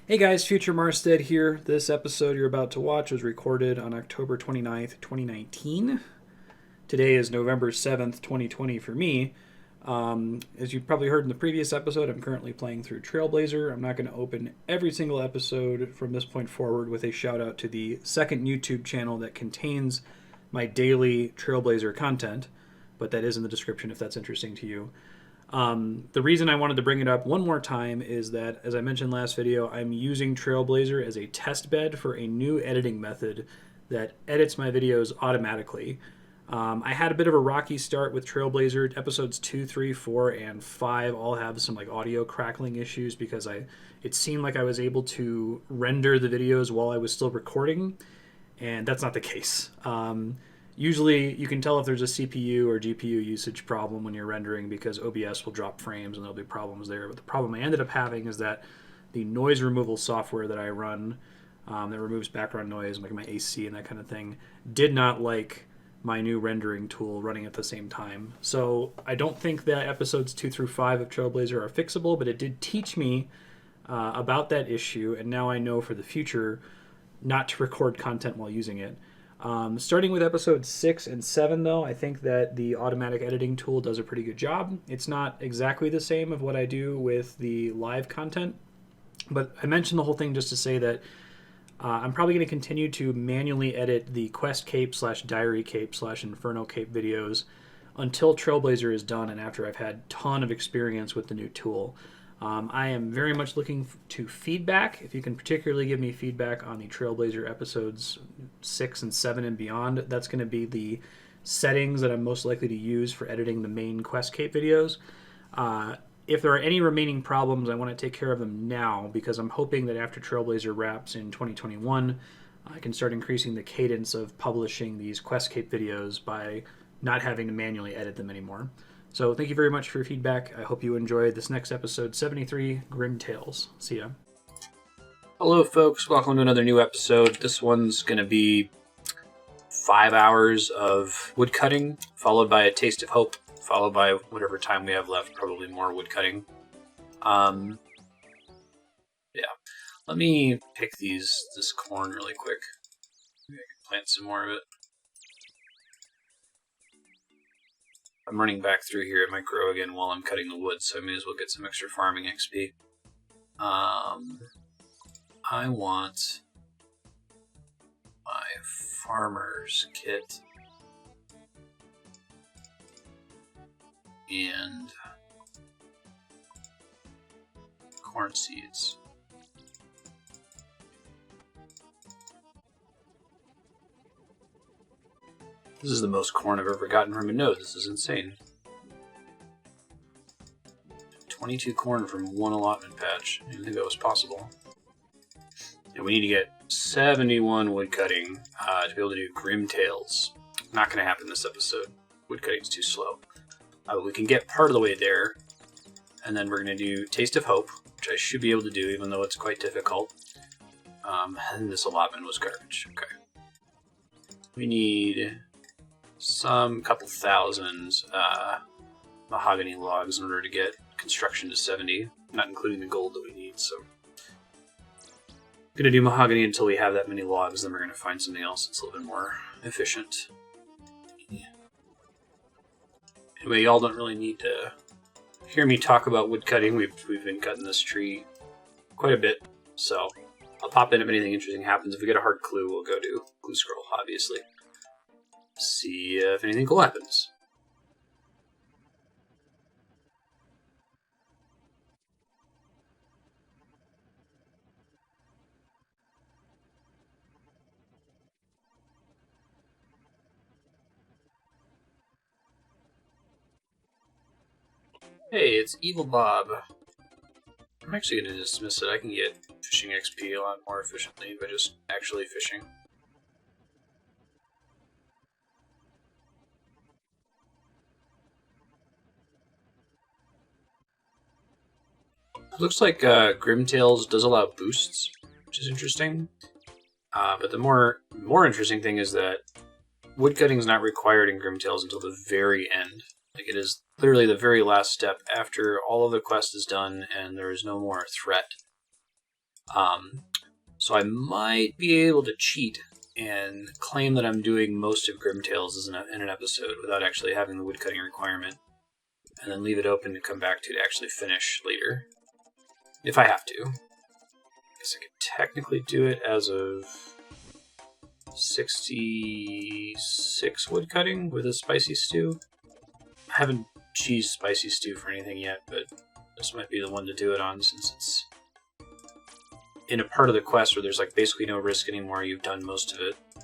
Hey guys, Future Marstead here. This episode you're about to watch was recorded on October 29th, 2019. Today is November 7th, 2020 for me. As you probably heard in the previous episode, I'm currently playing through Trailblazer. I'm not going to open every single episode from this point forward with a shout out to the second YouTube channel that contains my daily Trailblazer content, but that is in the description if that's interesting to you. The reason I wanted to bring it up one more time is that, as I mentioned last video, I'm using Trailblazer as a test bed for a new editing method that edits my videos automatically. I had a bit of a rocky start with Trailblazer. Episodes 2, 3, 4, and 5 all have some audio crackling issues because it seemed like I was able to render the videos while I was still recording, and that's not the case. Usually, you can tell if there's a CPU or GPU usage problem when you're rendering because OBS will drop frames and there'll be problems there. But the problem I ended up having is that the noise removal software that I run, that removes background noise, like my AC and that kind of thing, did not like my new rendering tool running at the same time. So I don't think that episodes 2 through 5 of Trailblazer are fixable, but it did teach me about that issue, and now I know for the future not to record content while using it. Starting with episodes 6 and 7, though, I think that the automatic editing tool does a pretty good job. It's not exactly the same of what I do with the live content, but I mentioned the whole thing just to say that I'm probably going to continue to manually edit the Quest Cape / Diary Cape / Inferno Cape videos until Trailblazer is done and after I've had a ton of experience with the new tool. I am very much looking to feedback. If you can particularly give me feedback on the Trailblazer episodes 6 and 7 and beyond, that's going to be the settings that I'm most likely to use for editing the main Quest Cape videos. If there are any remaining problems, I want to take care of them now because I'm hoping that after Trailblazer wraps in 2021, I can start increasing the cadence of publishing these Quest Cape videos by not having to manually edit them anymore. So thank you very much for your feedback. I hope you enjoyed this next episode, 73, Grim Tales. See ya. Hello, folks. Welcome to another new episode. This one's going to be 5 hours of woodcutting, followed by a taste of hope, followed by whatever time we have left, probably more woodcutting. Yeah. Let me pick this corn really quick. Maybe I can plant some more of it. I'm running back through here. It might grow again while I'm cutting the wood, so I may as well get some extra farming XP. I want my farmer's kit and corn seeds. This is the most corn I've ever gotten from a node. This is insane. 22 corn from one allotment patch. I didn't think that was possible. And we need to get 71 woodcutting to be able to do Grim Tales. Not going to happen this episode. Woodcutting's too slow. But we can get part of the way there. And then we're going to do Taste of Hope, which I should be able to do even though it's quite difficult. And this allotment was garbage. Okay. We need couple thousand mahogany logs in order to get construction to 70, not including the gold that we need, so I'm going to do mahogany until we have that many logs, then we're going to find something else that's a little bit more efficient. Anyway, y'all don't really need to hear me talk about woodcutting. We've been cutting this tree quite a bit, so I'll pop in if anything interesting happens. If we get a hard clue, we'll go to Clue Scroll, obviously. See if anything cool happens. Hey, it's Evil Bob. I'm actually going to dismiss it. I can get fishing XP a lot more efficiently by just actually fishing. Looks like Grim Tales does allow boosts, which is interesting. But the more interesting thing is that woodcutting is not required in Grim Tales until the very end. Like, it is literally the very last step after all of the quest is done and there is no more threat. So I might be able to cheat and claim that I'm doing most of Grimtales in an episode without actually having the woodcutting requirement, and then leave it open to come back to actually finish later, if I have to. I guess I could technically do it as of 66 woodcutting with a spicy stew. I haven't cheesed spicy stew for anything yet, but this might be the one to do it on, since it's in a part of the quest where there's like basically no risk anymore. You've done most of it. You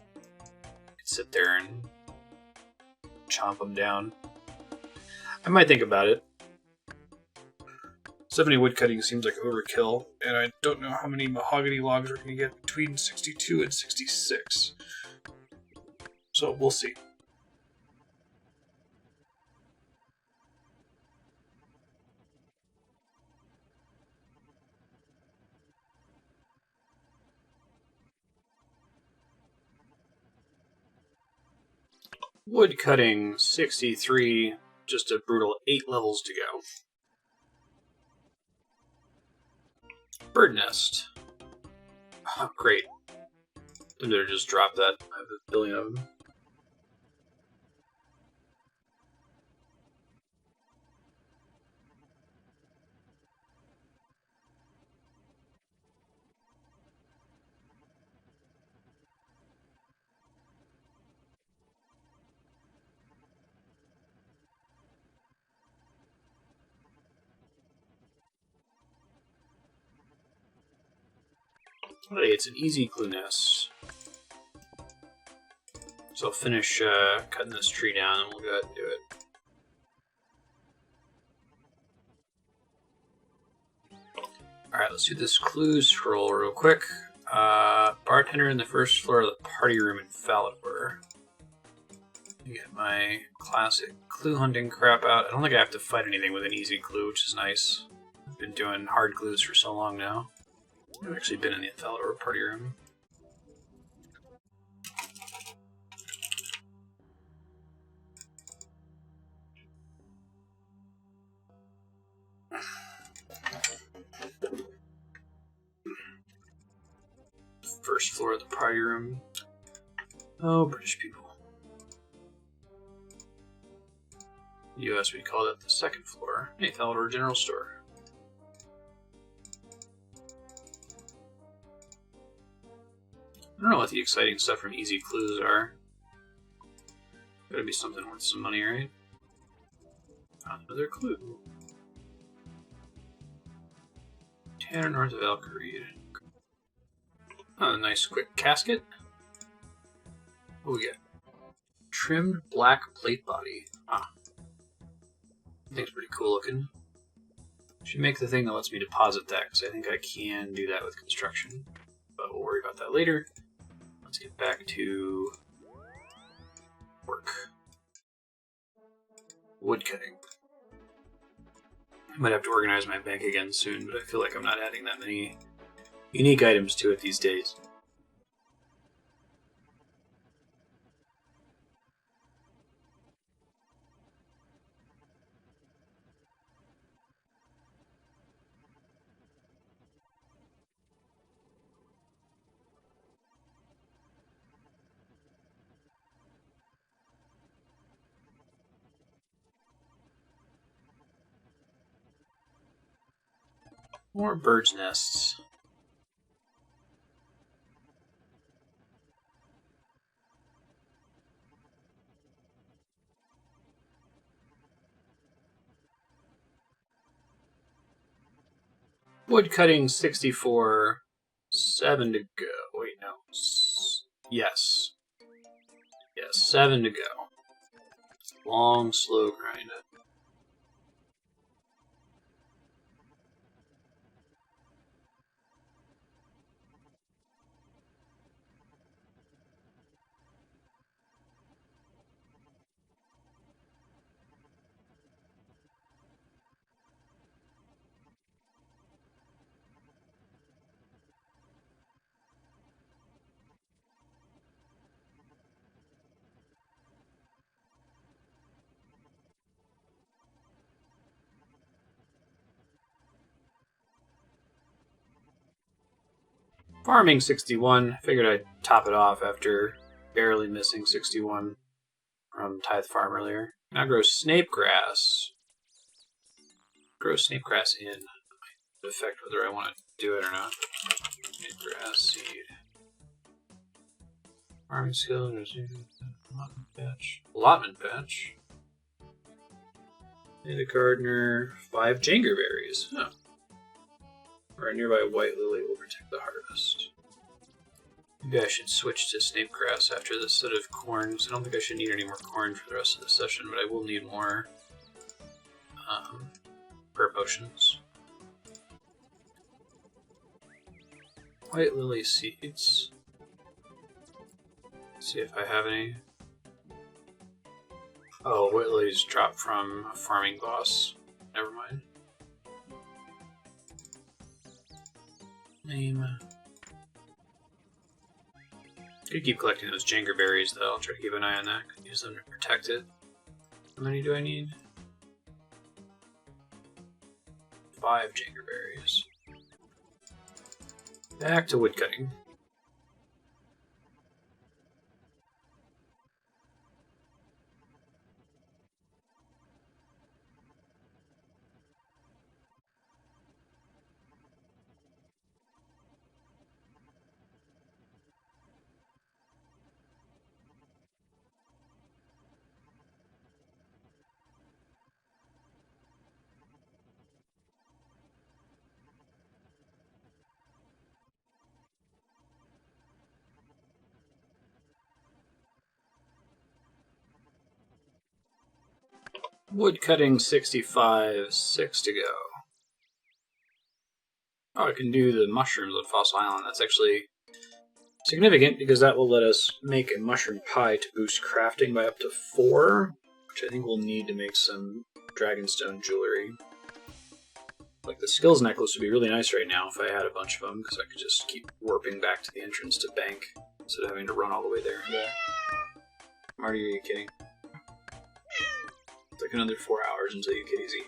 can sit there and chomp them down. I might think about it. 70 woodcutting seems like overkill, and I don't know how many mahogany logs we're going to get between 62 and 66. So we'll see. Woodcutting 63, just a brutal 8 levels to go. Bird nest. Oh, great. I better just drop that. I have a billion of them. Hey, it's an easy glue nest. So I'll finish cutting this tree down and we'll go ahead and do it. Alright, let's do this clue scroll real quick. Bartender in the first floor of the party room in Falador. Get my classic clue hunting crap out. I don't think I have to fight anything with an easy clue, which is nice. I've been doing hard clues for so long now. I've actually been in the Falador party room. First floor of the party room. Oh, British people. US, we call that the second floor. Hey, Falador General Store. I don't know what the exciting stuff from easy clues are. Gotta be something worth some money, right? Another clue. Tanner north of Alcareed. Oh, a nice quick casket. What we get? Trimmed black plate body. Ah. I think it's pretty cool looking. Should make the thing that lets me deposit that, because I think I can do that with construction. But we'll worry about that later. Let's get back to work. Woodcutting. I might have to organize my bank again soon, but I feel like I'm not adding that many unique items to it these days. More birds' nests. Woodcutting 64. 7 to go. Wait, no. Yes. Yes, 7 to go. Long, slow grind. Farming 61. Figured I'd top it off after barely missing 61 from Tithe Farm earlier. Now grow snape grass. Grow snape grass in. Might affect whether I want to do it or not. Snape grass seed. Farming skill. Allotment patch. Allotment patch. And a gardener. 5 jangerberries. Huh. Or a nearby white lily will protect the harvest. Maybe I should switch to snape grass after this set of corn, because I don't think I should need any more corn for the rest of the session, but I will need more prayer potions. White lily seeds. Let's see if I have any. Oh, white lilies drop from a farming boss. Never mind. Name. Could keep collecting those jangerberries, though. I'll try to keep an eye on that. Could use them to protect it. How many do I need? 5 jangerberries. Back to woodcutting. Woodcutting 65, 6 to go. Oh, I can do the mushrooms on Fossil Island. That's actually significant because that will let us make a mushroom pie to boost crafting by up to 4, which I think we'll need to make some dragonstone jewelry. Like the skills necklace would be really nice right now if I had a bunch of them, because I could just keep warping back to the entrance to bank instead of having to run all the way there and back. Marty, are you kidding? It's like another 4 hours until you get easy.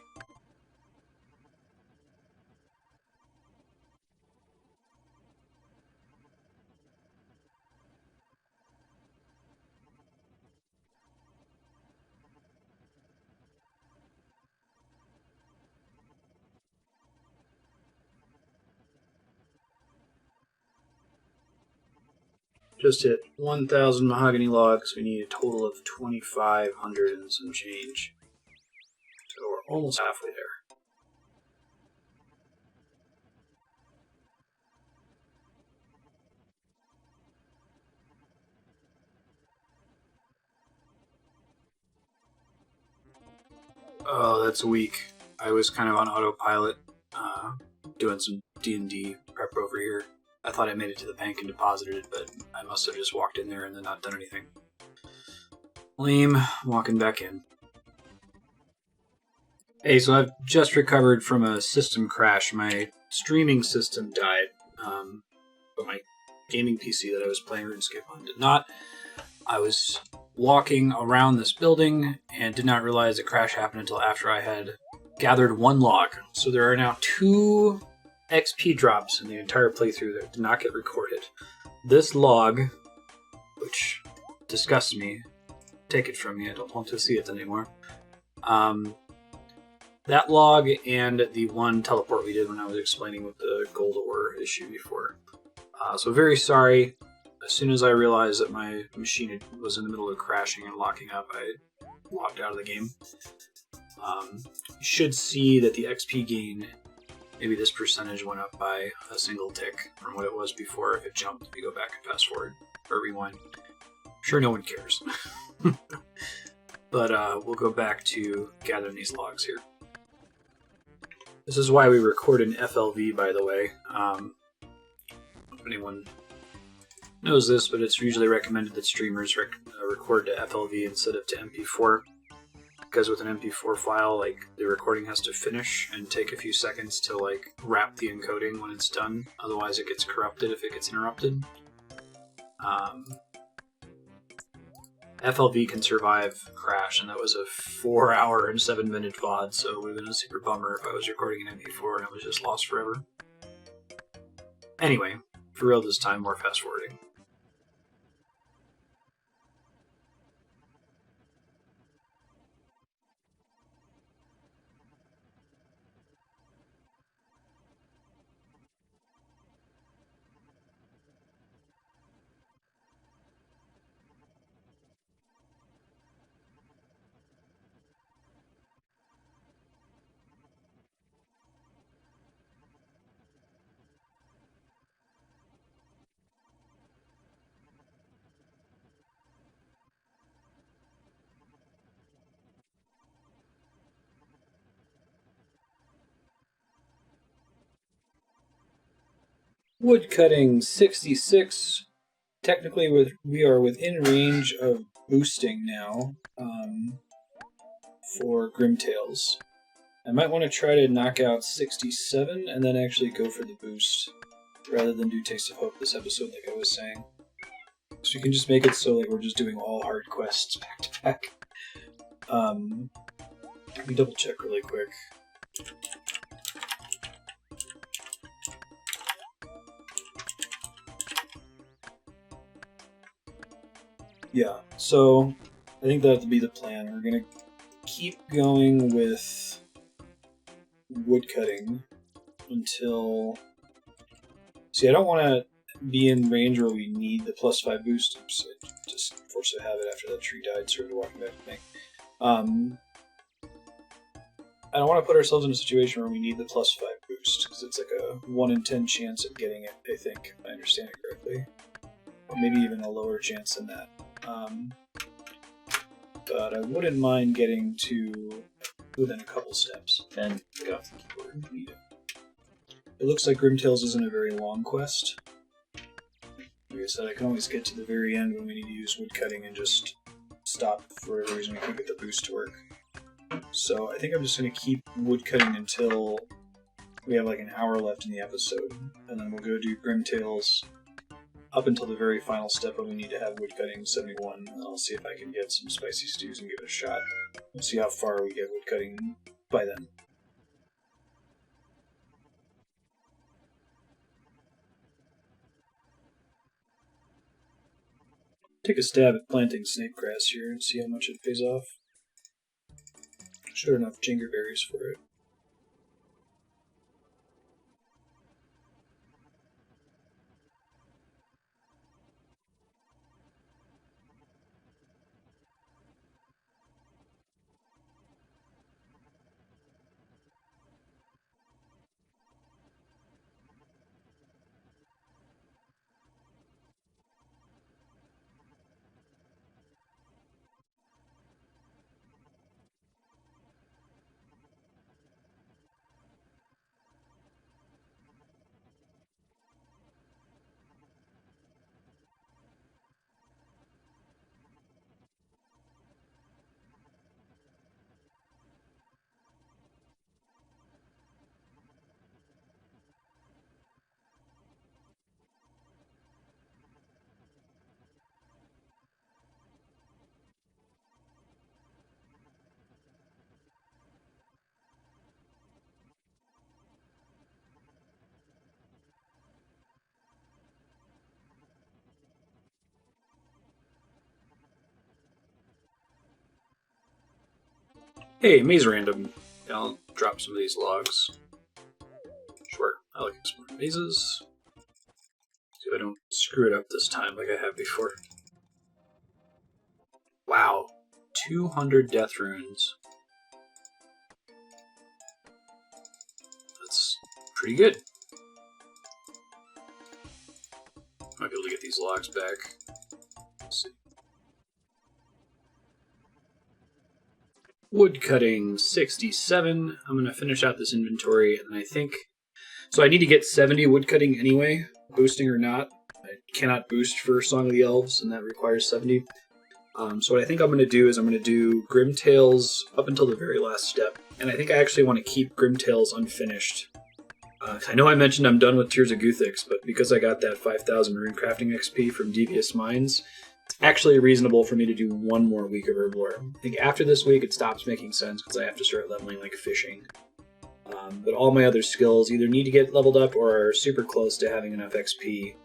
Just hit 1,000 mahogany logs. We need a total of 2,500 and some change. So we're almost halfway there. Oh, that's weak. I was kind of on autopilot, doing some D&D prep over here. I thought I made it to the bank and deposited it, but I must have just walked in there and then not done anything. Lame, walking back in. Hey, so I've just recovered from a system crash. My streaming system died, but my gaming PC that I was playing RuneScape on did not. I was walking around this building and did not realize the crash happened until after I had gathered 1 log. So there are now 2 XP drops in the entire playthrough that did not get recorded. This log, which disgusts me, take it from me, I don't want to see it anymore. That log and the 1 teleport we did when I was explaining with the gold ore issue before. So very sorry. As soon as I realized that my machine was in the middle of crashing and locking up, I logged out of the game. You should see that the XP gain, maybe this percentage went up by a single tick from what it was before if it jumped if you go back and fast forward or rewind. Sure, no one cares. But we'll go back to gathering these logs here. This is why we record in FLV, by the way. If anyone knows this, but it's usually recommended that streamers record to FLV instead of to MP4. Because with an MP4 file, like, the recording has to finish and take a few seconds to, like, wrap the encoding when it's done. Otherwise it gets corrupted if it gets interrupted. FLV can survive crash, and that was a 4 hour and 7 minute VOD, so it would have been a super bummer if I was recording an MP4 and it was just lost forever. Anyway, for real this time, more fast forwarding. Woodcutting 66. Technically, we are within range of boosting now for Grimtails. I might want to try to knock out 67 and then actually go for the boost rather than do Taste of Hope this episode like I was saying. So we can just make it so like we're just doing all hard quests back to back. Let me double check really quick. Yeah, so I think that'll be the plan. We're gonna keep going with woodcutting until... See, I don't want to be in range where we need the +5 boost. So just forced to have it after that tree died, started walking back to me. I don't want to put ourselves in a situation where we need the +5 boost, because it's like a 1 in 10 chance of getting it, I think, if I understand it correctly. Or maybe even a lower chance than that. But I wouldn't mind getting to within a couple steps and pick off the keyboard and need it. It looks like Grimtails isn't a very long quest. Like I said, I can always get to the very end when we need to use woodcutting and just stop for whatever reason we can't get the boost to work. So I think I'm just going to keep woodcutting until we have like an hour left in the episode, and then we'll go do Grimtails up until the very final step when we need to have woodcutting 71, and I'll see if I can get some spicy stews and give it a shot. We'll see how far we get woodcutting by then. Take a stab at planting snakegrass here and see how much it pays off. Sure enough jingerberries for it. Hey, maze random. I'll drop some of these logs. Sure, I like exploring mazes. See if I don't screw it up this time like I have before. Wow, 200 death runes. That's pretty good. Might be able to get these logs back. Let's see. Woodcutting 67. I'm going to finish out this inventory, and I think... So I need to get 70 woodcutting anyway, boosting or not. I cannot boost for Song of the Elves, and that requires 70. So what I think I'm going to do is I'm going to do Grimtails up until the very last step. And I think I actually want to keep Grimtails unfinished. I know I mentioned I'm done with Tears of Guthix, but because I got that 5,000 rune crafting XP from Devious Minds, it's actually reasonable for me to do one more week of Herblore. I think after this week it stops making sense because I have to start leveling like fishing. But all my other skills either need to get leveled up or are super close to having enough XP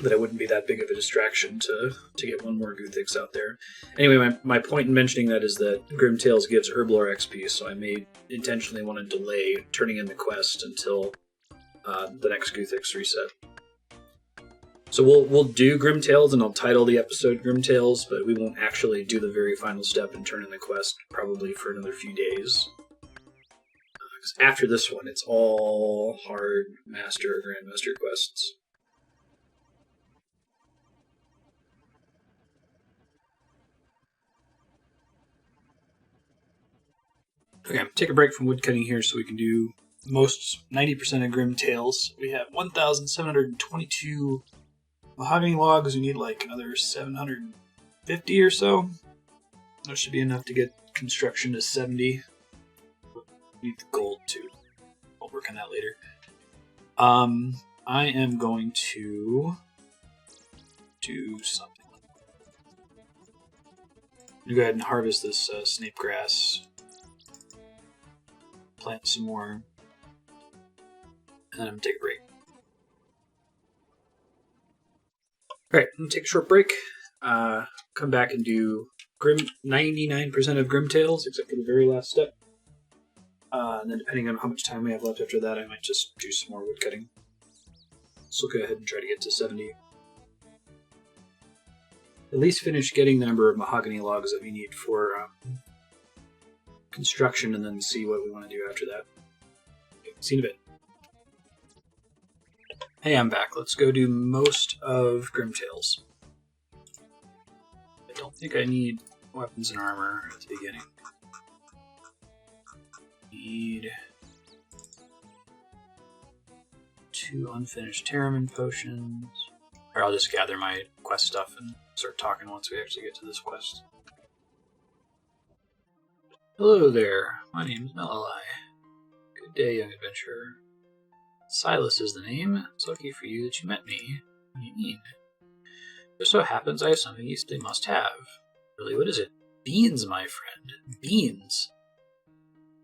that it wouldn't be that big of a distraction to get one more Guthix out there. Anyway, my point in mentioning that is that Grimtails gives Herblore XP, so I may intentionally want to delay turning in the quest until the next Guthix reset. So we'll do Grimtails, and I'll title the episode Grimtails, but we won't actually do the very final step and turn in the quest probably for another few days. Because after this one, it's all hard Master or Grandmaster quests. Okay, take a break from woodcutting here so we can do 90% of Grimtails. We have 1,722 mahogany logs. We need like another 750 or so. That should be enough to get construction to 70. We need the gold too. I'll work on that later. I am going to do something. I'm going to go ahead and harvest this snape grass. Plant some more, and then I'm going to take a break. Alright, I'm going to take a short break, come back and do 99% of Grimtails, except for the very last step. And then depending on how much time we have left after that, I might just do some more woodcutting. So we'll go ahead and try to get to 70. At least finish getting the number of mahogany logs that we need for construction, and then see what we want to do after that. Okay, see you in a bit. Hey, I'm back. Let's go do most of Grimtails. I don't think I need weapons and armor at the beginning. Need 2 unfinished Terramin potions. Or I'll just gather my quest stuff and start talking once we actually get to this quest. Hello there, my name is Melali. Good day, young adventurer. Silas is the name. It's lucky for you that you met me. What do you mean? Just so happens I have something you simply must have. Really, what is it? Beans, my friend. Beans.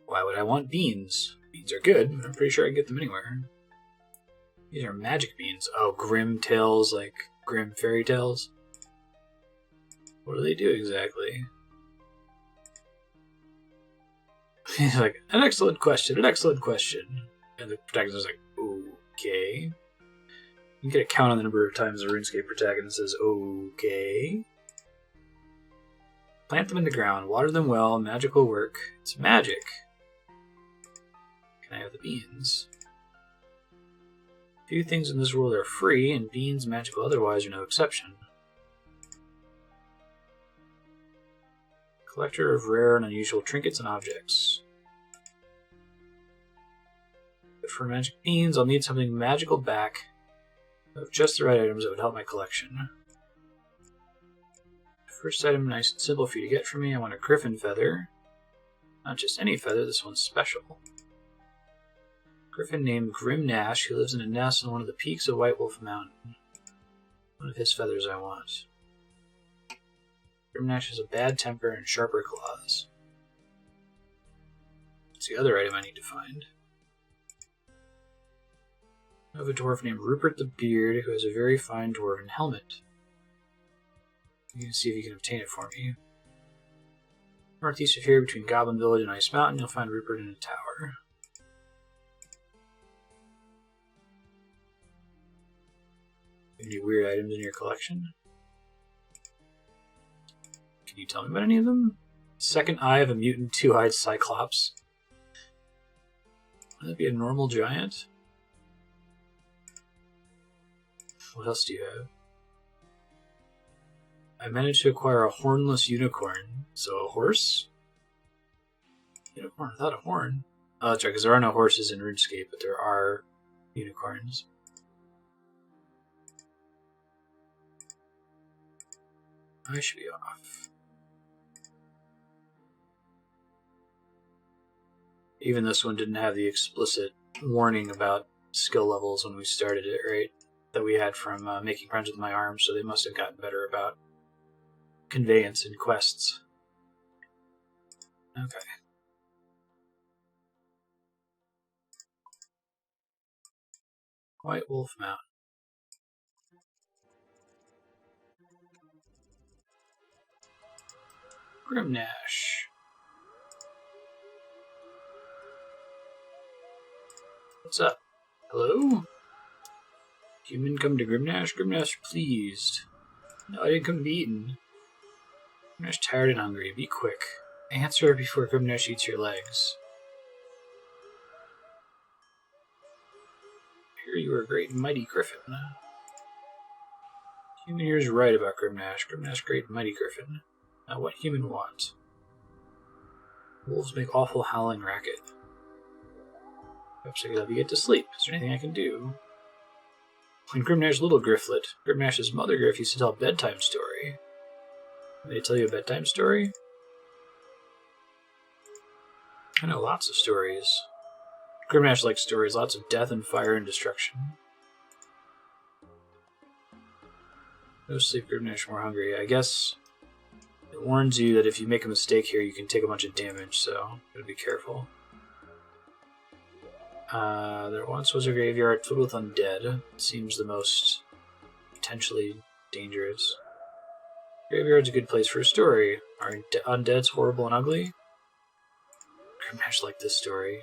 Why would I want beans? Beans are good, but I'm pretty sure I can get them anywhere. These are magic beans. Oh, grim tales, like grim fairy tales? What do they do exactly? He's like, an excellent question. And the protagonist is like, okay. You get a count on the number of times the RuneScape protagonist says, okay. Plant them in the ground, water them well, magic will work. It's magic. Can I have the beans? Few things in this world are free, and beans, magical otherwise, are no exception. Collector of rare and unusual trinkets and objects. But for magic beans, I'll need something magical back of just the right items that would help my collection. First item, nice and simple for you to get from me. I want a griffin feather. Not just any feather, this one's special. Griffin named Grim Nash, who lives in a nest on one of the peaks of White Wolf Mountain. One of his feathers I want. Grimnash has a bad temper and sharper claws. What's the other item I need to find? I have a dwarf named Rupert the Beard who has a very fine dwarven helmet. You can see if you can obtain it for me. Northeast of here, between Goblin Village and Ice Mountain, you'll find Rupert in a tower. Any weird items in your collection? Can you tell me about any of them? Second eye of a mutant two-eyed cyclops. Would that be a normal giant? What else do you have? I managed to acquire a hornless unicorn. So a horse? Unicorn without a horn? Oh, that's right, because there are no horses in RuneScape, but there are unicorns. I should be off. Even this one didn't have the explicit warning about skill levels when we started it, right? That we had from making friends with my arms, so they must have gotten better about conveyance and quests. Okay. White Wolf Mountain. Grimnash. What's up? Hello? Human come to Grimnash? Grimnash pleased. No, I didn't come to be eaten. Grimnash tired and hungry. Be quick. Answer before Grimnash eats your legs. I hear you are a great and mighty griffin. Human here is right about Grimnash. Grimnash great and mighty griffin. Now what human want? Wolves make awful howling racket. Perhaps I could help you get to sleep. Is there anything I can do? When Grimnash's little grifflet, Grimnash's mother griff used to tell a bedtime story. May I tell you a bedtime story? I know lots of stories. Grimnash likes stories, lots of death and fire and destruction. No sleep, Grimnash more hungry. I guess it warns you that if you make a mistake here, you can take a bunch of damage, so gotta be careful. There once was a graveyard filled with undead. It seems the most potentially dangerous. Graveyard's a good place for a story. Are undeads horrible and ugly? Grimnash liked this story.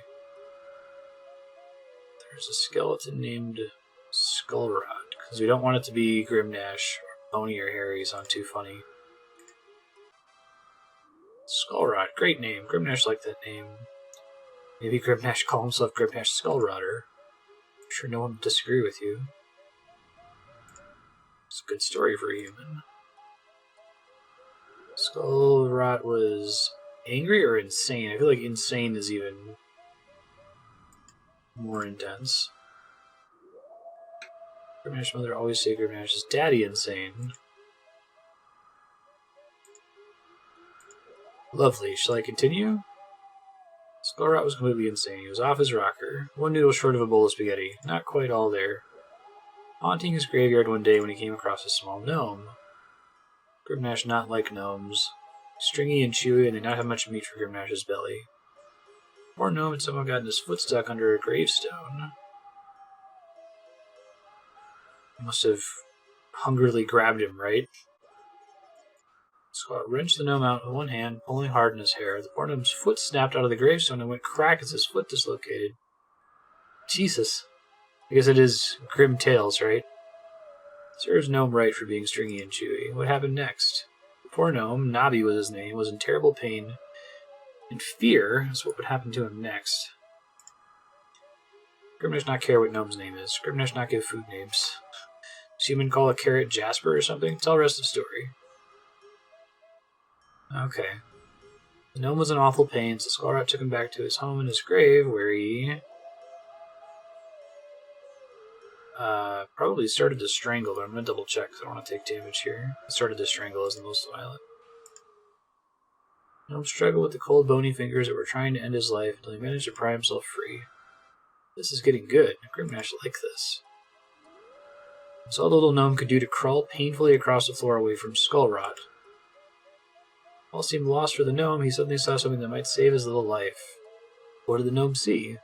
There's a skeleton named Skullrod, because we don't want it to be Grimnash or Bony or Hairy. Sound too funny. Skullrod, great name. Grimnash liked that name. Maybe Grimnash call himself Grimnash Skullrodder. I'm sure no one would disagree with you. It's a good story for a human. Skullrod was angry or insane? I feel like insane is even more intense. Grimnash's mother always say Grimnash's daddy insane. Lovely. Shall I continue? Skullrod was completely insane. He was off his rocker. One noodle short of a bowl of spaghetti. Not quite all there. Haunting his graveyard one day when he came across a small gnome. Grimnash not like gnomes. Stringy and chewy, and they not have much meat for Grimnash's belly. Poor gnome had somehow gotten his foot stuck under a gravestone. He must have hungrily grabbed him, right? Skullrod wrenched the gnome out with one hand, pulling hard in his hair. The poor gnome's foot snapped out of the gravestone and went crack as his foot dislocated. Jesus. I guess it is Grim Tales, right? Serves gnome right for being stringy and chewy. What happened next? The poor gnome, Nobby was his name, was in terrible pain and fear is what would happen to him next. Grimnash not care what gnome's name is. Grimnash not give food names. Does human call a carrot Jasper or something? Tell the rest of the story. Okay. The gnome was in awful pain, so Skullrod took him back to his home in his grave, where he probably started to strangle, but I'm going to double check because I don't want to take damage here. Started to strangle is the most violent. The gnome struggled with the cold, bony fingers that were trying to end his life until he managed to pry himself free. This is getting good. Grimnash liked this. It's all the little gnome could do to crawl painfully across the floor away from Skullrod. All seemed lost for the gnome. He suddenly saw something that might save his little life. What did the gnome see?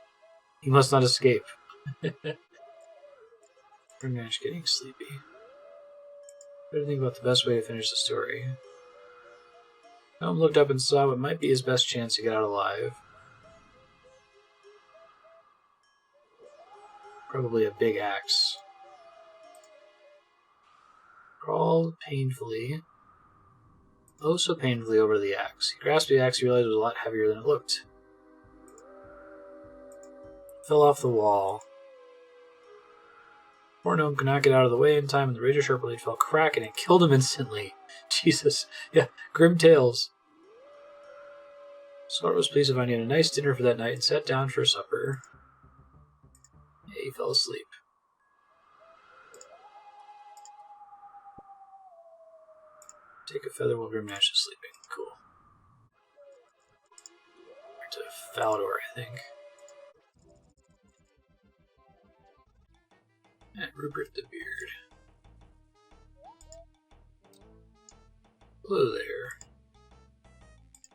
He must not escape. Grimnash getting sleepy. What do you think about the best way to finish the story? Gnome looked up and saw what might be his best chance to get out alive. Probably a big axe. Crawled painfully. Oh, so painfully over the axe. He grasped the axe and realized it was a lot heavier than it looked. Fell off the wall. Poor gnome could not get out of the way in time, and the razor sharp blade fell crack, and it killed him instantly. Jesus. Yeah, grim tales. Skullrod was pleased to find he had a nice dinner for that night and sat down for supper. Yeah, he fell asleep. Take a feather while Grimnash is sleeping. Cool. Back to Falador, I think. And Rupert the Beard. Hello there.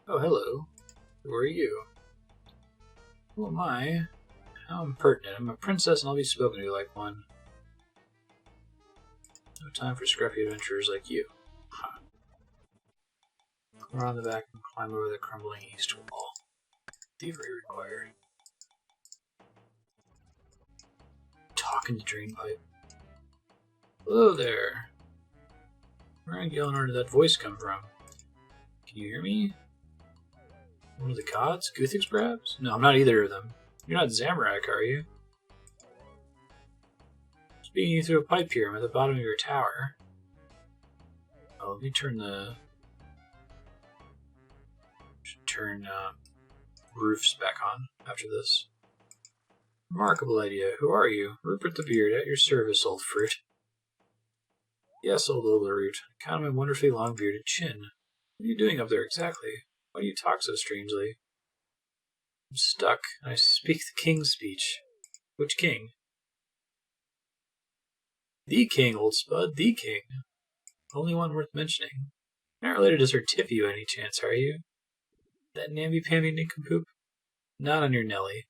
Oh, hello. Who are you? Who am I? How impertinent. I'm a princess and I'll be spoken to like one. No time for scruffy adventurers like you. Huh. Come around the back and climb over the crumbling east wall. Thievery required. Talk in the drain pipe. Hello there. Where in Gielinor did that voice come from? Can you hear me? One of the gods? Guthix, perhaps? No, I'm not either of them. You're not Zamorak, are you? Speaking you through a pipe here. I'm at the bottom of your tower. Oh, let me turn the... Should turn roofs back on after this. Remarkable idea. Who are you? Rupert the Beard, at your service, old fruit. Yes, old Oblerute. Count on my wonderfully long-bearded chin. What are you doing up there exactly? Why do you talk so strangely? I'm stuck, and I speak the king's speech. Which king? The king, old spud, the king. Only one worth mentioning. Not related to Sir Tiffy by any chance, are you? That namby-pamby nincompoop? Not on your Nelly.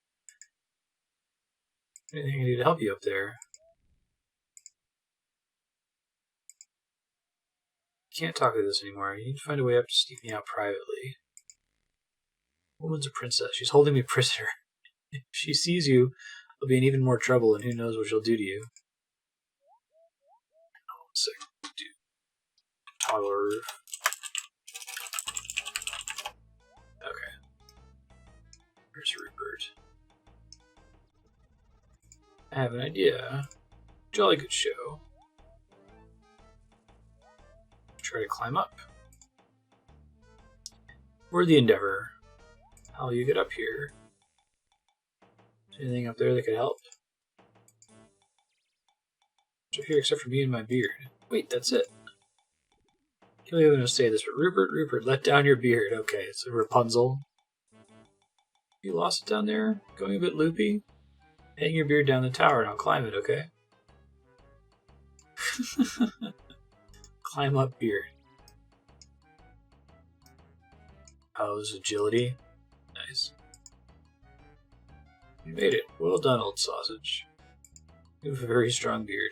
Anything I can do to help you up there? Can't talk like this anymore. You need to find a way up to sneak me out privately. Woman's a princess. She's holding me prisoner. If she sees you, I'll be in even more trouble, and who knows what she'll do to you. Oh, 1 second. Toggle roof. Okay. Where's Rupert? I have an idea. Jolly good show. Try to climb up. Worthy endeavor. How'll you get up here? Is there anything up there that could help? What's up here except for me and my beard? Wait, that's it. Can't believe I'm going to say this, but Rupert, let down your beard. Okay, it's a Rapunzel. You lost it down there? Going a bit loopy? Hang your beard down the tower and I'll climb it, okay? Climb up beard. How's agility? Nice. You made it. Well done, old sausage. You have a very strong beard.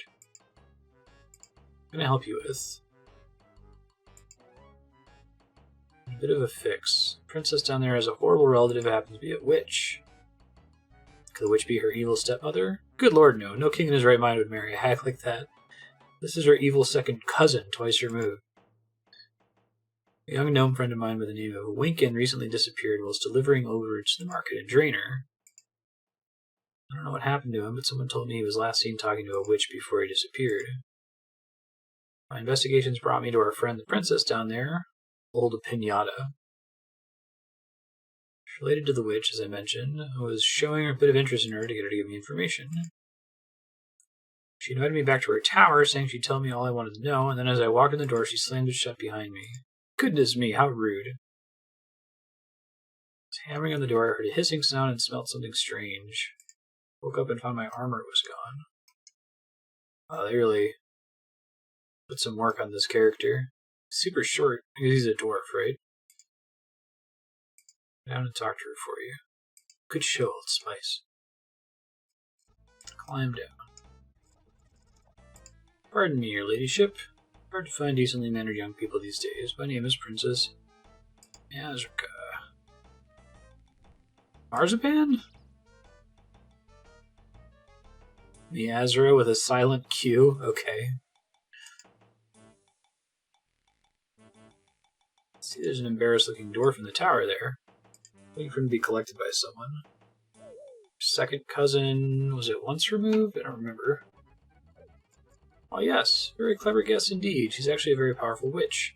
I'm gonna help you with a bit of a fix. The princess down there has a horrible relative who happens to be a witch. Could the witch be her evil stepmother? Good lord, no. No king in his right mind would marry a hag like that. This is her evil second cousin, twice removed. A young gnome friend of mine by the name of Winkin recently disappeared whilst delivering overage to the market in Draenor. I don't know what happened to him, but someone told me he was last seen talking to a witch before he disappeared. My investigations brought me to our friend the princess down there, old Pinata. Related to the witch, as I mentioned, I was showing a bit of interest in her to get her to give me information. She invited me back to her tower, saying she'd tell me all I wanted to know, and then as I walked in the door, she slammed it shut behind me. Goodness me, how rude. I was hammering on the door, I heard a hissing sound and smelled something strange. Woke up and found my armor was gone. They really put some work on this character. Super short, because he's a dwarf, right? Down and talk to her for you. Good show, Old Spice. Climb down. Pardon me, your ladyship. Hard to find decently mannered young people these days. My name is Princess Azrica. Marzipan? The Azra with a silent Q? Okay. See, there's an embarrassed looking dwarf in the tower there. Waiting for him to be collected by someone. Second cousin, was it once removed? I don't remember. Oh yes, very clever guess indeed. She's actually a very powerful witch.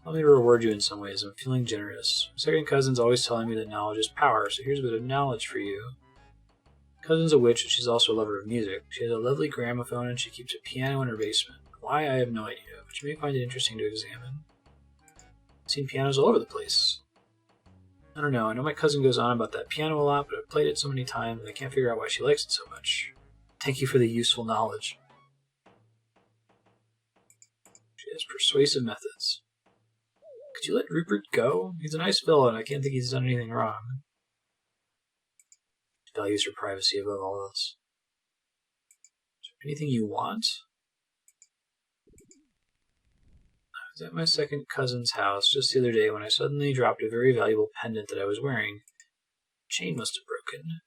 Allow me to reward you in some ways. I'm feeling generous. My second cousin's always telling me that knowledge is power, so here's a bit of knowledge for you. Cousin's a witch, and she's also a lover of music. She has a lovely gramophone, and she keeps a piano in her basement. Why, I have no idea, but you may find it interesting to examine. I've seen pianos all over the place. I don't know, I know my cousin goes on about that piano a lot, but I've played it so many times, and I can't figure out why she likes it so much. Thank you for the useful knowledge. She has persuasive methods. Could you let Rupert go? He's a nice fellow, and I can't think he's done anything wrong. values her privacy above all else. Is there anything you want? I was at my second cousin's house just the other day when I suddenly dropped a very valuable pendant that I was wearing. The chain must have broken.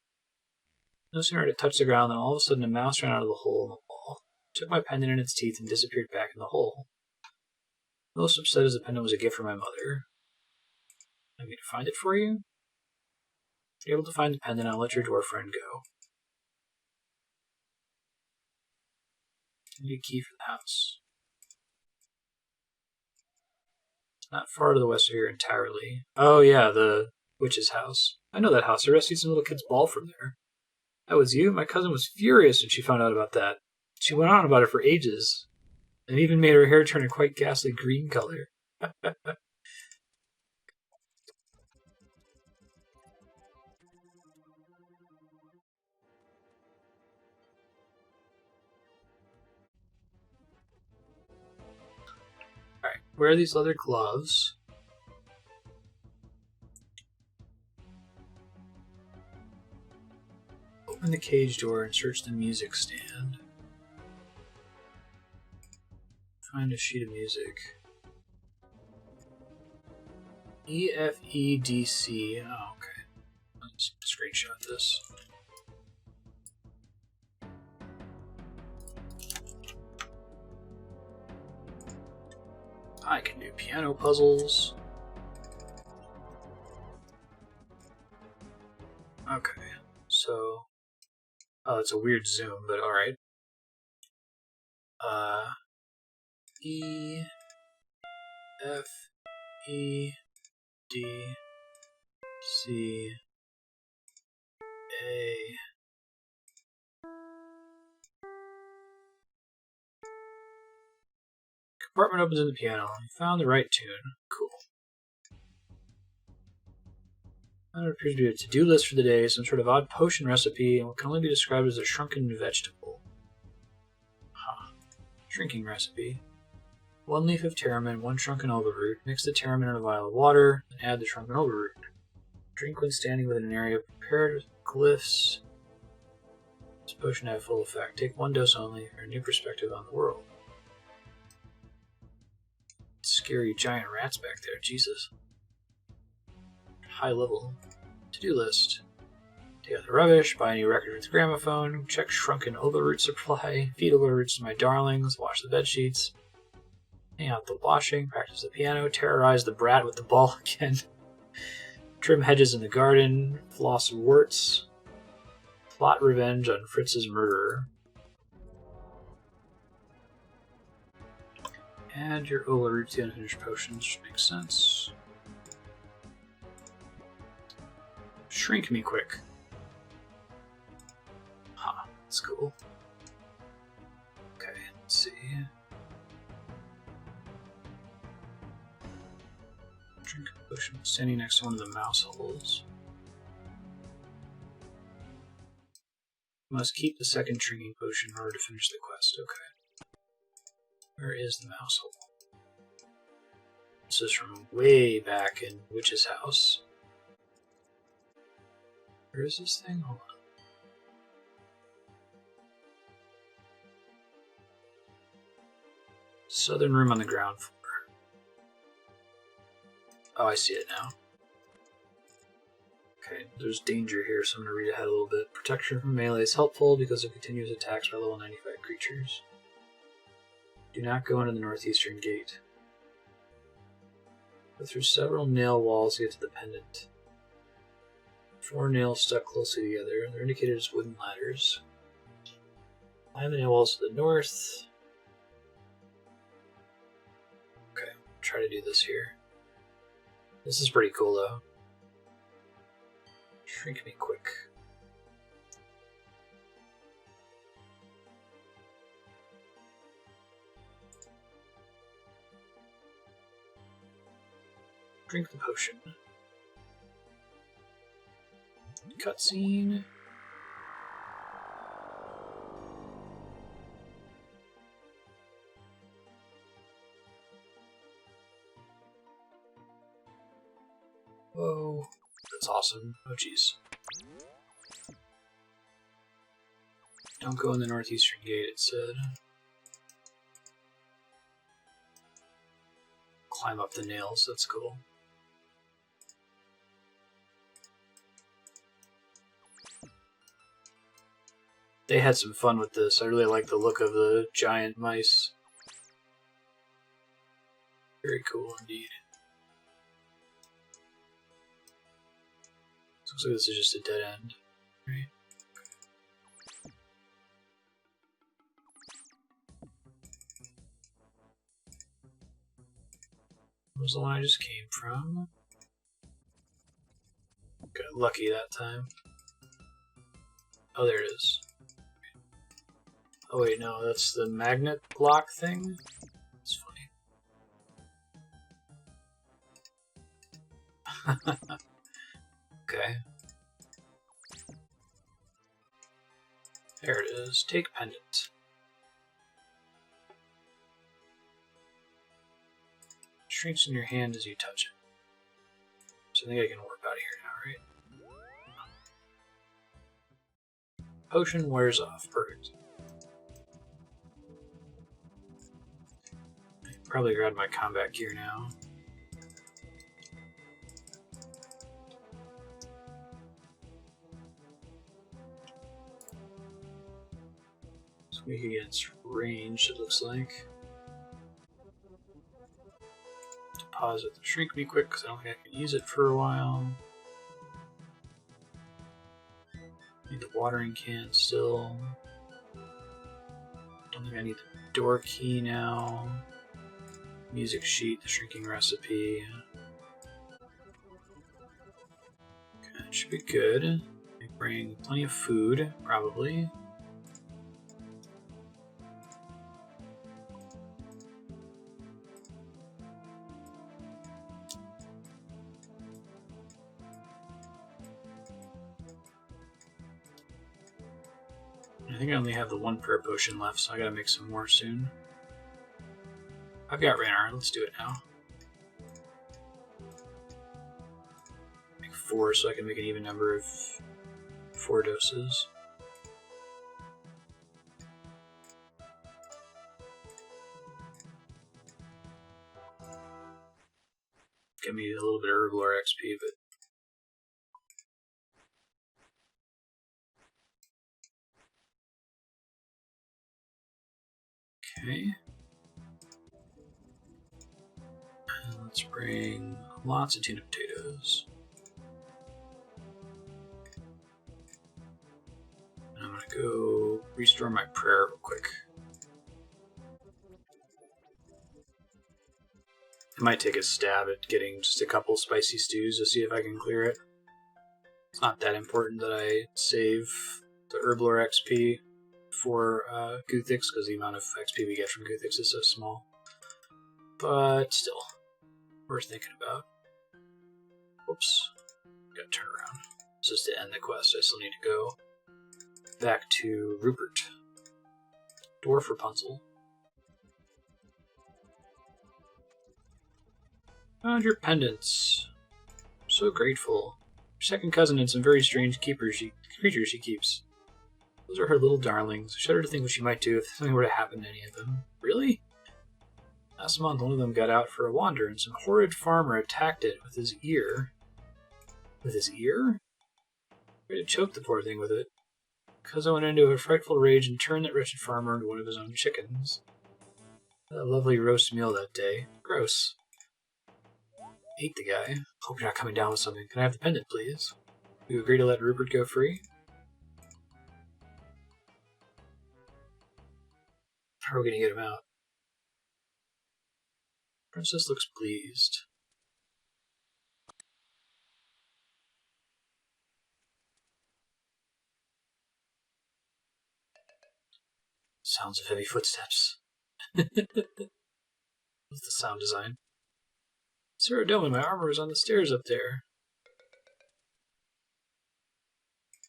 No sooner had it touched the ground than all of a sudden a mouse ran out of the hole in the wall, took my pendant in its teeth, and disappeared back in the hole. Most upset as the pendant was a gift from my mother. I'm going to find it for you? If you're able to find the pendant, I'll let your dwarf friend go. I need a key for the house. It's not far to the west of here entirely. Oh yeah, the witch's house. I know that house. I rescued some little kid's ball from there. That was you? My cousin was furious when she found out about that. She went on about it for ages, and even made her hair turn a quite ghastly green color. Alright, wear these leather gloves. Open the cage door and search the music stand. Find a sheet of music. EFEDC. Oh, okay. Let's screenshot this. I can do piano puzzles. Okay, so... Oh, it's a weird zoom, but alright. E... F... E... D... C... A... Compartment opens in the piano. You found the right tune. Cool. That appears to be a to-do list for the day, some sort of odd potion recipe, and what can only be described as a shrunken vegetable. Huh. Shrinking recipe. 1 leaf of pteromin, 1 shrunken elder root. Mix the pteromin in a vial of water, and add the shrunken elder root. Drink when standing within an area prepared with glyphs. This potion to have full effect. Take 1 dose only for a new perspective on the world. Scary giant rats back there, Jesus. High level. To-do list. Take out the rubbish, buy a new record with the gramophone, check shrunken overroot supply, feed overroots to my darlings, wash the bed sheets, hang out the washing, practice the piano, terrorize the brat with the ball again, trim hedges in the garden, floss warts, plot revenge on Fritz's murderer. Add your overroot to the unfinished potions, makes sense. Shrink me quick. Huh, that's cool. Okay, let's see. Drink a potion standing next to one of the mouse holes. Must keep the second drinking potion in order to finish the quest. Okay. Where is the mouse hole? This is from way back in Witch's house. Where is this thing? Hold on. Southern room on the ground floor. Oh, I see it now. Okay, there's danger here, so I'm going to read ahead a little bit. Protection from melee is helpful because of continuous attacks by level 95 creatures. Do not go into the northeastern gate. Go through several nail walls to get to the pendant. 4 nails stuck closely together. They're indicated as wooden ladders. Climb the nail walls to the north. Okay, try to do this here. This is pretty cool though. Shrink me quick. Drink the potion. Cutscene. Whoa, that's awesome. Oh jeez. Don't go in the northeastern gate, it said. Climb up the nails, that's cool. They had some fun with this. I really like the look of the giant mice. Very cool indeed. Looks like this is just a dead end, right? What was the one I just came from? Got lucky that time. Oh, there it is. Oh wait, no, that's the magnet block thing? That's funny. Okay. There it is. Take pendant. Shrinks in your hand as you touch it. So I think I can work out of here now, right? Potion wears off. Perfect. I probably grab my combat gear now. It's weak against range, it looks like. Deposit the shrink me quick because I don't think I can use it for a while. Need the watering can still. Don't think I need the door key now. Music sheet, the shrinking recipe. Okay, it should be good. I bring plenty of food, probably. I think I only have the one prayer potion left, so I gotta make some more soon. I've got Ranar, let's do it now. Make 4 so I can make an even number of 4 doses. Give me a little bit of Herblore XP, but okay. And let's bring lots of tuna potatoes. And I'm gonna go restore my prayer real quick. I might take a stab at getting just a couple spicy stews to see if I can clear it. It's not that important that I save the Herblore XP for Guthix, because the amount of XP we get from Guthix is so small. But still, worth thinking about. Whoops. Gotta turn around. This is to end the quest. I still need to go back to Rupert. Dwarf Rapunzel. Found your pendants. I'm so grateful. Your second cousin had some very strange creatures she keeps. Those are her little darlings. I shudder to think what she might do if something were to happen to any of them. Really? Last month, one of them got out for a wander, and some horrid farmer attacked it with his ear. With his ear? Ready to choke the poor thing with it. Cousin went into a frightful rage and turned that wretched farmer into one of his own chickens. Had a lovely roast meal that day. Gross. Ate the guy. Hope you're not coming down with something. Can I have the pendant, please? You agree to let Rupert go free? How are we going to get him out? Princess looks pleased. Sounds of heavy footsteps. What's the sound design? Sarah Dillman, my armor is on the stairs up there.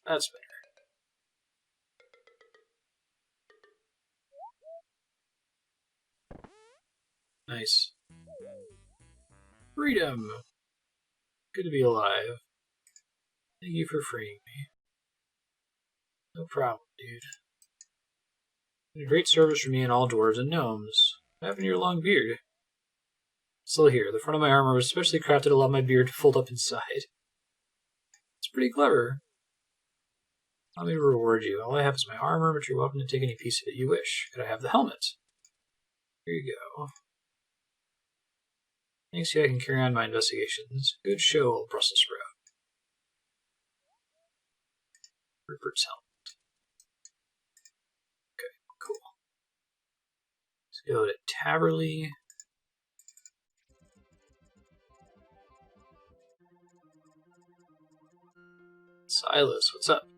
That's better. Nice. Freedom! Good to be alive. Thank you for freeing me. No problem, dude. A great service for me and all dwarves and gnomes. What happened to your long beard? Still here. The front of my armor was specially crafted to allow my beard to fold up inside. It's pretty clever. Allow me to reward you. All I have is my armor, but you're welcome to take any piece of it you wish. Could I have the helmet? Here you go. Thanks to you, I can carry on my investigations. Good show, old Brussels sprout. Rupert's helmet. Okay, cool. Let's go to Taverley. Silas, what's up?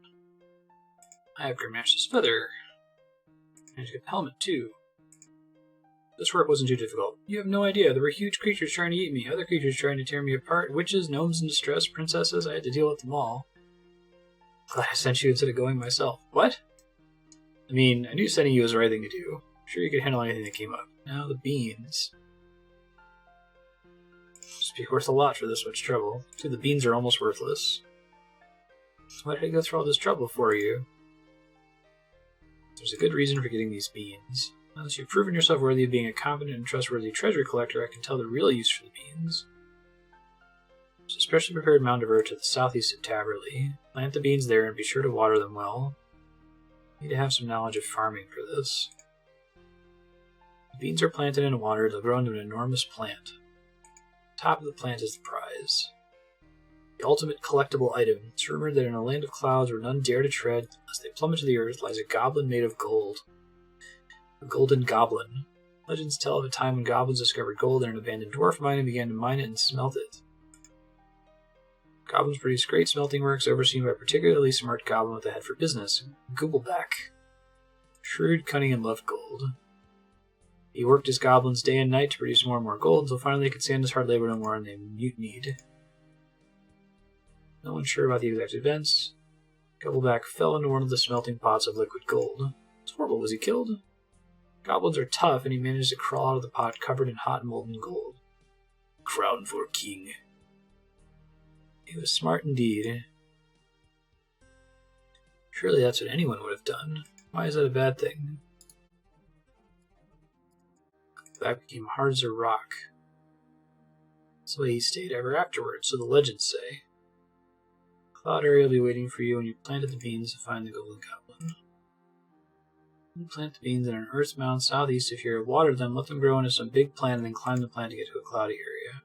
I have Grimash's feather. And you get the helmet, too. This work wasn't too difficult. You have no idea. There were huge creatures trying to eat me, other creatures trying to tear me apart, witches, gnomes in distress, princesses. I had to deal with them all. Glad I sent you instead of going myself. What? I mean, I knew sending you was the right thing to do. I'm sure you could handle anything that came up. Now, the beans. Must be worth a lot for this much trouble. Too, the beans are almost worthless. So why did I go through all this trouble for you? There's a good reason for getting these beans. Now that you've proven yourself worthy of being a competent and trustworthy treasure collector, I can tell the real use for the beans. There's a specially prepared mound of earth to the southeast of Taverley. Plant the beans there and be sure to water them well. You need to have some knowledge of farming for this. The beans are planted and watered, they'll grow into an enormous plant. The top of the plant is the prize. The ultimate collectible item. It's rumored that in a land of clouds where none dare to tread, unless they plummet to the earth, lies a goblin made of gold. A golden goblin. Legends tell of a time when goblins discovered gold in an abandoned dwarf mine and began to mine it and smelt it. Goblins produce great smelting works overseen by a particularly smart goblin with a head for business, Goobleback. Shrewd, cunning, and loved gold. He worked his goblins day and night to produce more and more gold until finally they could stand his hard labor no more and they mutinied. No one's sure about the exact events. Gobbleback fell into one of the smelting pots of liquid gold. It's horrible. Was he killed? Goblins are tough, and he managed to crawl out of the pot covered in hot molten gold. Crown for king. He was smart indeed. Surely that's what anyone would have done. Why is that a bad thing? Gobbleback became hard as a rock. That's the way he stayed ever afterwards, so the legends say. Cloud area will be waiting for you when you planted the beans to find the golden goblin. You plant the beans in an earth mound southeast of here, water them, let them grow into some big plant, and then climb the plant to get to a cloudy area.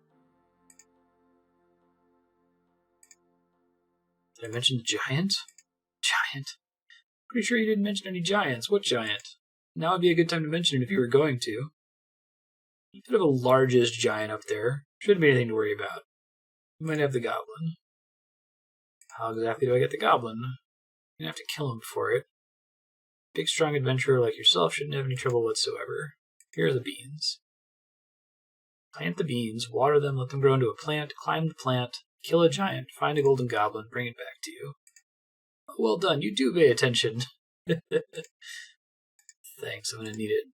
Did I mention the giant? Giant? Pretty sure you didn't mention any giants. What giant? Now would be a good time to mention it if you were going to. You could have a largest giant up there. Shouldn't be anything to worry about. You might have the goblin. How exactly do I get the goblin? You're gonna have to kill him for it. Big, strong adventurer like yourself shouldn't have any trouble whatsoever. Here are the beans. Plant the beans, water them, let them grow into a plant, climb the plant, kill a giant, find a golden goblin, bring it back to you. Oh, well done, you do pay attention. Thanks, I'm gonna need it.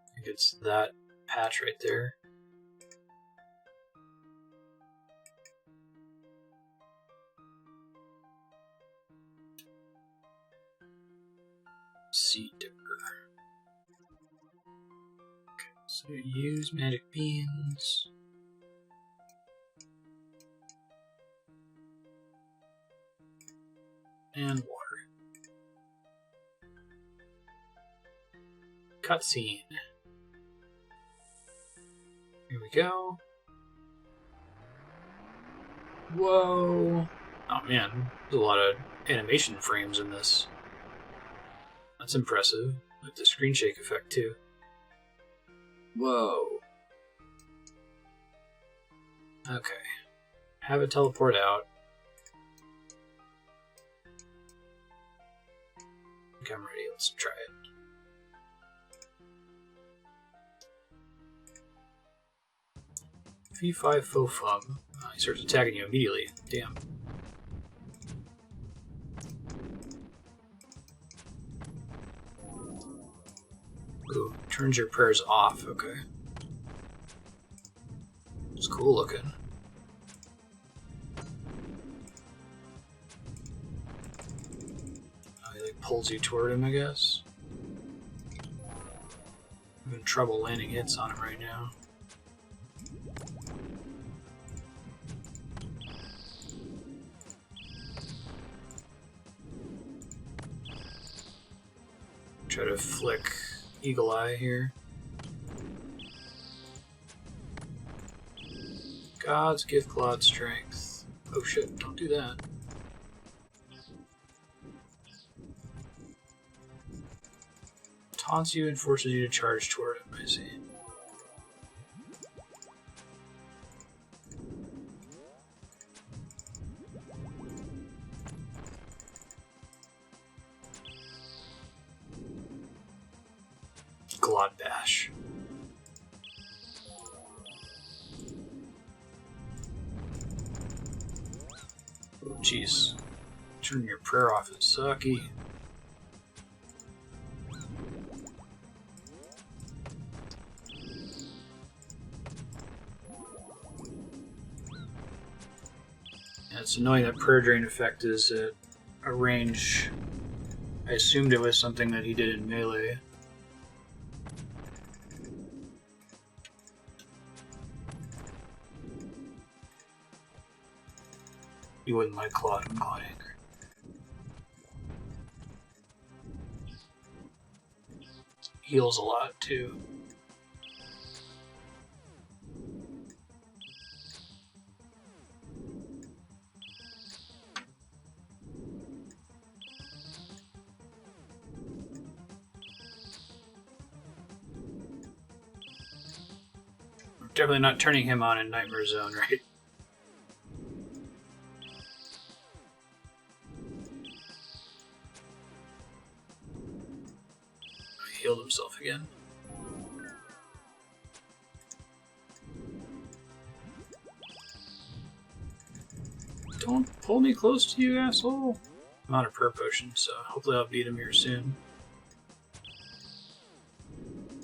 I think it's that patch right there. Seed dipper. Okay, so use magic beans. And water. Cutscene. Here we go. Whoa. Oh man, there's a lot of animation frames in this. That's impressive. Like the screen shake effect too. Whoa. Okay. Have it teleport out. Okay, I'm ready. Let's try it. V5 faux fum. He starts attacking you immediately. Damn. Ooh, turns your prayers off. Okay. It's cool looking. pulls you toward him, I guess. I'm having trouble landing hits on him right now. Try to flick Eagle Eye here. Gods give Glod strength. Oh shit, don't do that. Taunts you and forces you to charge toward him, I see. Glod Bash. Oh jeez. Turning your prayer off is sucky. It's annoying that prayer drain effect is at a range. I assumed it was something that he did in melee. You wouldn't like Glod and Glod Anchor. Heals a lot too. Definitely not turning him on in Nightmare Zone, right? He healed himself again. Don't pull me close to you, asshole! I'm out of prayer potion, so hopefully I'll beat him here soon.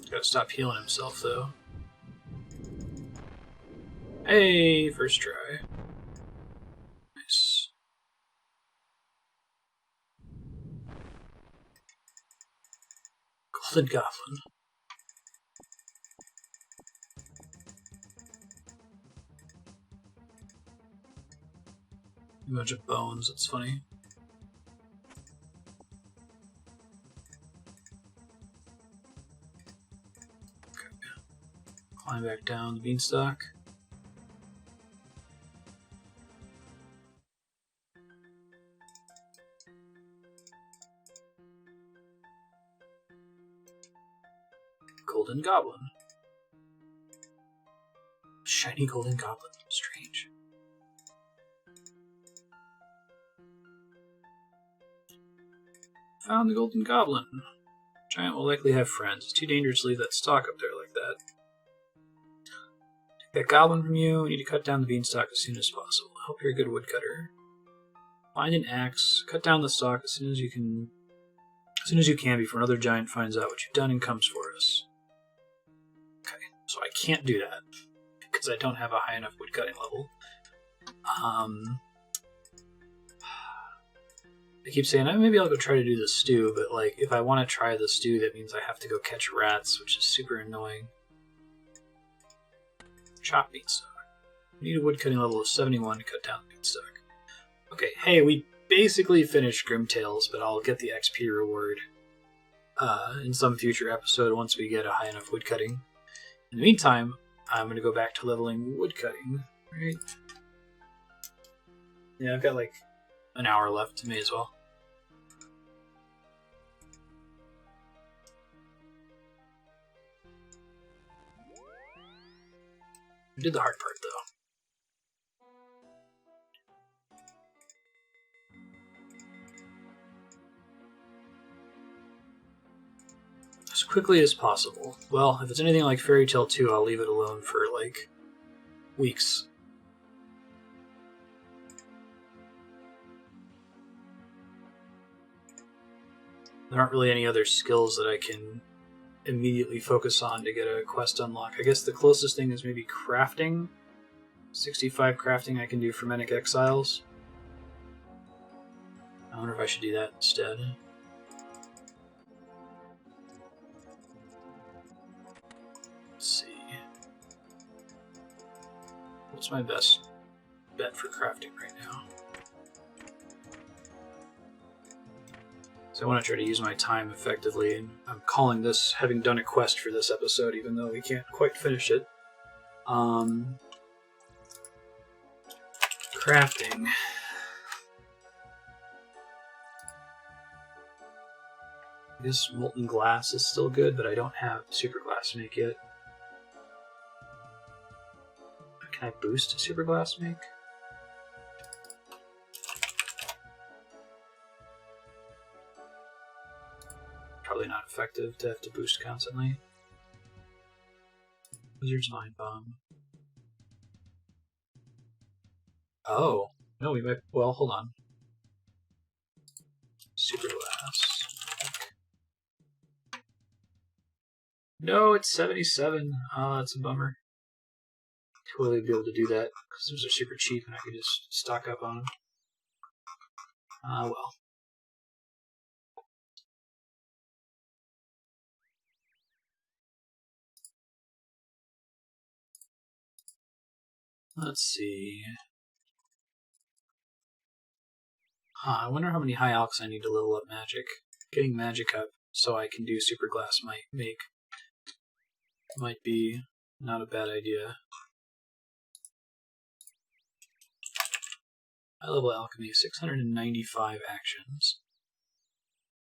Gotta stop healing himself, though. Hey, first try. Nice. Golden Goblin. A bunch of bones, that's funny. Okay. Climb back down the beanstalk. Golden Goblin. Shiny Golden Goblin. Strange. Found the Golden Goblin. Giant will likely have friends. It's too dangerous to leave that stalk up there like that. Take that goblin from you. We need to cut down the beanstalk as soon as possible. I hope you're a good woodcutter. Find an axe. Cut down the stalk as soon as you can. As soon as you can before another giant finds out what you've done and comes for us. Okay, so I can't do that because I don't have a high enough woodcutting level. I keep saying, maybe I'll go try to do the stew, but like, if I want to try the stew, that means I have to go catch rats, which is super annoying. Chop beanstalk. We need a woodcutting level of 71 to cut down the beanstalk. Okay, hey, we basically finished Grimtails, but I'll get the XP reward in some future episode once we get a high enough woodcutting. In the meantime, I'm going to go back to leveling woodcutting, right? Yeah, I've got like an hour left to me as well. I did the hard part, though. As quickly as possible. Well, if it's anything like Fairy Tail 2, I'll leave it alone for, like, weeks. There aren't really any other skills that I can immediately focus on to get a quest unlock. I guess the closest thing is maybe crafting. 65 crafting I can do Fermentic Exiles. I wonder if I should do that instead. What's my best bet for crafting right now? So I want to try to use my time effectively, and I'm calling this having done a quest for this episode, even though we can't quite finish it. Crafting. This molten glass is still good, but I don't have super glass make yet. Can I boost a super glass make? Probably not effective to have to boost constantly. Wizard's Mind Bomb. Oh, no, we might. Well, hold on. Super glass. No, it's 77. Oh, that's a bummer. Totally be able to do that because those are super cheap and I could just stock up on them. Ah, well. Let's see. I wonder how many high alchs I need to level up magic. Getting magic up so I can do super glass might be not a bad idea. High level alchemy, 695 actions.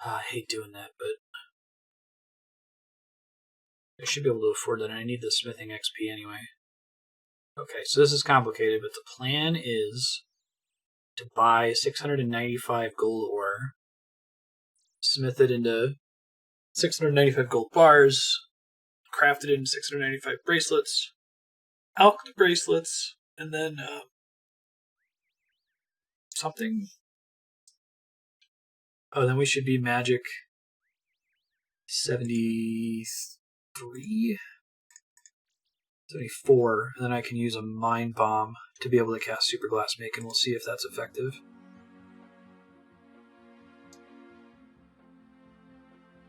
I hate doing that, but I should be able to afford that, and I need the smithing XP anyway. Okay, so this is complicated, but the plan is to buy 695 gold ore, smith it into 695 gold bars, craft it into 695 bracelets, alch the bracelets, and then something. Oh, then we should be magic 73? 74, and then I can use a Mind Bomb to be able to cast Super Glass Make, and we'll see if that's effective.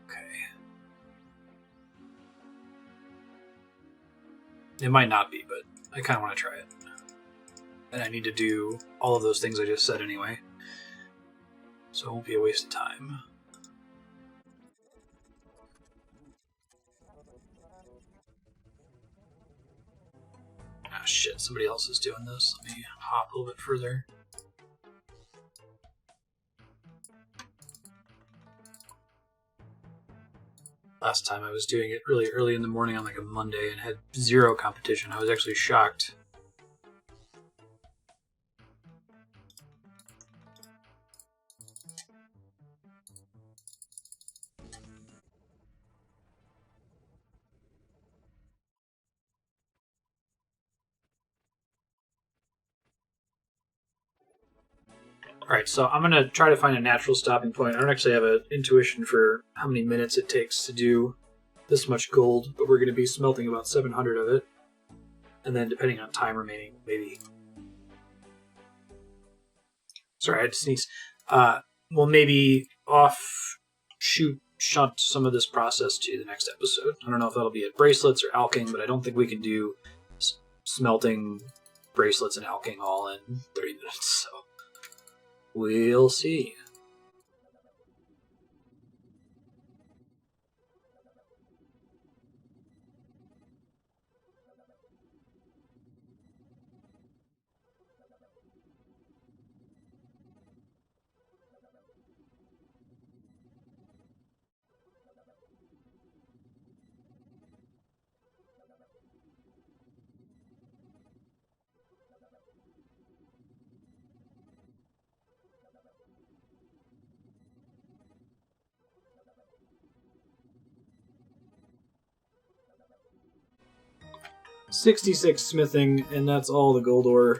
Okay. It might not be, but I kind of want to try it. And I need to do all of those things I just said anyway. So it won't be a waste of time. Ah, shit, somebody else is doing this. Let me hop a little bit further. Last time I was doing it really early in the morning on like a Monday and had zero competition. I was actually shocked. Alright, so I'm going to try to find a natural stopping point. I don't actually have an intuition for how many minutes it takes to do this much gold, but we're going to be smelting about 700 of it. And then depending on time remaining, maybe... Sorry, I had to sneeze. We'll maybe shunt some of this process to the next episode. I don't know if that'll be at bracelets or alching, but I don't think we can do smelting bracelets and alching all in 30 minutes, so... We'll see. $66 smithing, and that's all the gold ore.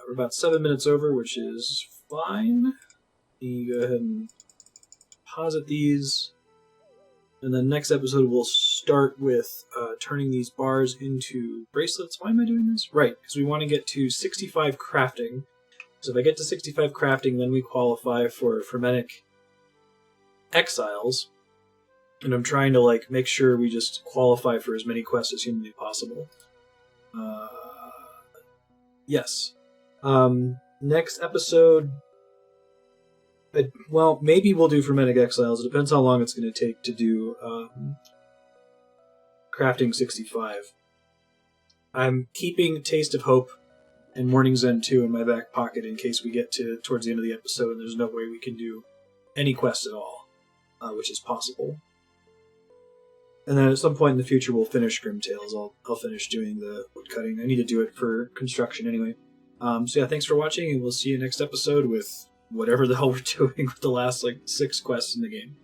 We're about 7 minutes over, which is fine. Let me go ahead and posit these. And then next episode we'll start with turning these bars into bracelets. Why am I doing this? Right, because we want to get to 65 crafting. So if I get to 65 crafting, then we qualify for Frenetic Exiles. And I'm trying to make sure we just qualify for as many quests as humanly possible. Yes. Next episode, well, maybe we'll do Fermentic Exiles. It depends how long it's going to take to do Crafting 65. I'm keeping Taste of Hope and Morning's End 2 in my back pocket in case we get towards the end of the episode and there's no way we can do any quest at all, which is possible. And then at some point in the future we'll finish Grim Tales. I'll finish doing the woodcutting. I need to do it for construction anyway. So yeah, thanks for watching, and we'll see you next episode with whatever the hell we're doing with the last 6 quests in the game.